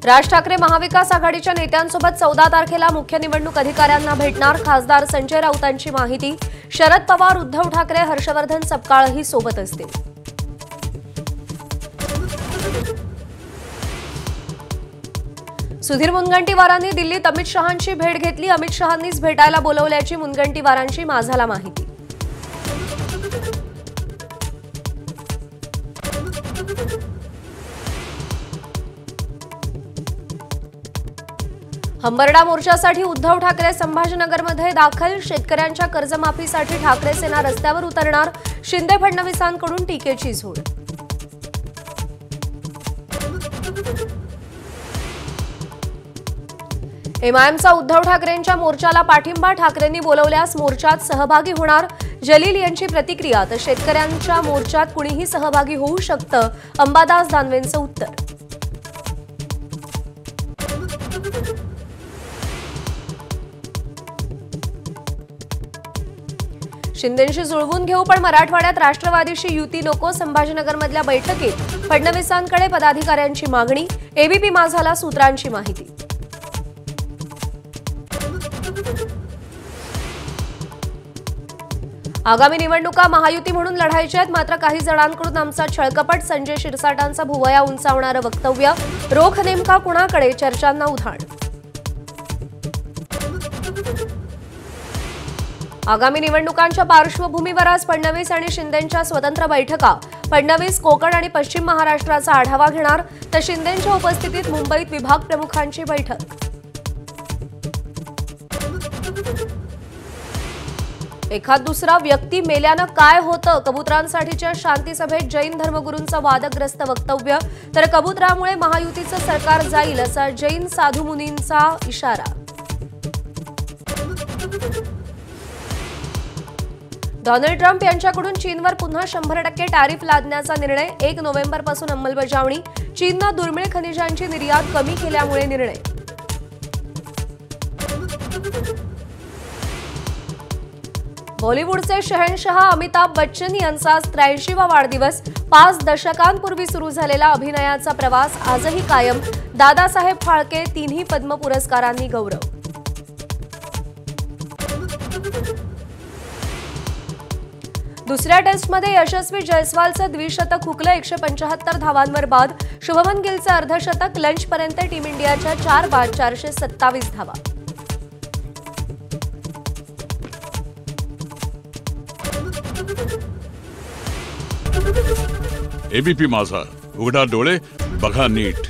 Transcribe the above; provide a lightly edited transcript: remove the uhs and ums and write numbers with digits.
राज ठाकरे महाविकास आघाडीच्या नेत्यांसोबत 14 तारखेला मुख्य निवडणूक अधिकाऱ्यांना भेटणार। खासदार संजय राऊतांची माहिती। शरद पवार, उद्धव ठाकरे, हर्षवर्धन सपकाळही सोबत असतील। सुधीर मुनगंटीवारांनी दिल्लीत अमित शहांची भेट घेतली। अमित शहांनीच भेटायला बोलवल्याची मुनगंटीवारांची माझाला माहिती। हंबरडा मोर्चासाठी उद्धव ठाकरे संभाजीनगरमध्ये दाखल। शेतकऱ्यांच्या कर्जमाफीसाठी ठाकरे सेना रस्त्यावर उतरणार। शिंदे फडणवीसांकडून टीकेची झोड। एमआयएमचा उद्धव ठाकरेंच्या मोर्चाला पाठिंबा। ठाकरेंनी बोलवल्यास मोर्चात सहभागी होणार। जलील यांची प्रतिक्रिया। तर शेतकऱ्यांच्या मोर्चात कुणीही सहभागी होऊ शकतं, अंबादास दानवेंचं उत्तर। शिंदेंशी जुळवून घेऊ, पण मराठवाड्यात राष्ट्रवादीशी युती नको। संभाजीनगरमधल्या बैठकीत फडणवीसांकडे पदाधिकाऱ्यांची मागणी। एबीपी माझाला सूत्रांची माहिती। आगामी निवडणुका महायुती म्हणून लढायच्या आहेत, मात्र काही जणांकडून आमचा छळकपट। संजय शिरसाटांचा भुवया उंचावणारं वक्तव्य। रोख नेमका कुणाकडे, चर्चांना उधाण। आगामी निवडणुकांच्या पार्श्वभूमीवर आज फडणवीस आणि शिंदेंच्या स्वतंत्र बैठका। फडणवीस कोकण आणि पश्चिम महाराष्ट्राचा आढावा घेणार, तर शिंदेंच्या उपस्थितीत मुंबईत विभाग प्रमुखांची बैठक। एखाद दुसरा व्यक्ती मेल्यानं काय होतं, कबुतरांसाठीच्या शांती सभेत जैन धर्मगुरूंचं वादग्रस्त वक्तव्य। तर कबुतरामुळे महायुतीचं सरकार जाईल, असा जैन साधू मुनींचा इशारा। डोनाल्ड ट्रम्प यांच्याकडून चीनवर पुन्हा 100% टॅरिफ लादण्याचा निर्णय। 1 नोव्हेंबरपासून अंमलबजावणी। चीननं दुर्मिळ खनिजांची निर्यात कमी केल्यामुळे निर्णय। बॉलिवूडचे शहंशहा अमिताभ बच्चन यांचा 83वा वाढदिवस। 5 दशकांपूर्वी सुरू झालेला अभिनयाचा प्रवास आजही कायम। दादासाहेब फाळके, 3ही पद्म पुरस्कारांनी गौरव। दुसऱ्या टेस्टमध्ये यशस्वी जयस्वालचं द्विशतक हुकलं। 175 धावांवर बाद। शुभमन गिलचं अर्धशतक। लंचपर्यंत टीम इंडियाच्या 4 बाद 427 धावा। एबीपी माझा, उघडा डोळे बघा नीट।